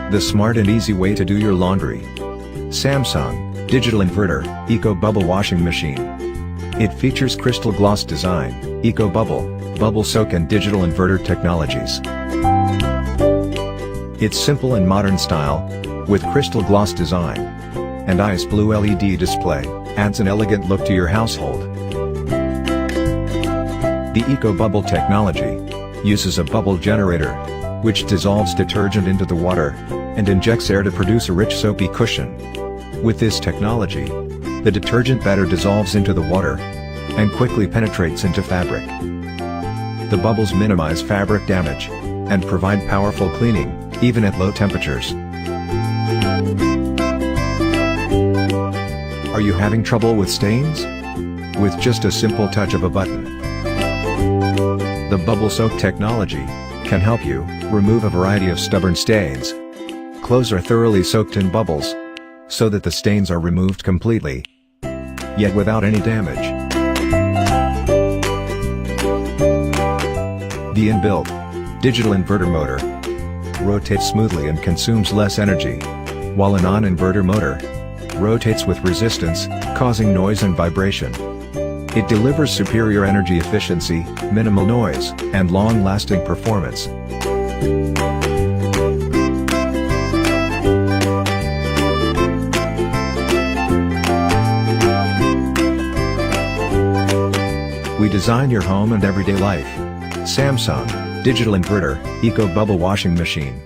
The smart and easy way to do your laundry. Samsung Digital Inverter Eco Bubble Washing Machine. It features crystal gloss design, Eco Bubble Soak and digital inverter technologies. Its simple and modern style, with crystal gloss design and ice blue LED display, adds an elegant look to your household. The Eco Bubble technology uses a bubble generator, which dissolves detergent into the water and injects air to produce a rich soapy cushion. With this technology, the detergent better dissolves into the water and quickly penetrates into fabric. The bubbles minimize fabric damage and provide powerful cleaning, even at low temperatures. Are you having trouble with stains? With just a simple touch of a button, the Bubble Soak technology can help you remove a variety of stubborn stains. Clothes are thoroughly soaked in bubbles, so that the stains are removed completely, yet without any damage. The inbuilt digital inverter motor rotates smoothly and consumes less energy, while a non-inverter motor rotates with resistance, causing noise and vibration. It delivers superior energy efficiency, minimal noise, and long-lasting performance. We design your home and everyday life. Samsung Digital Inverter Eco Bubble Washing Machine.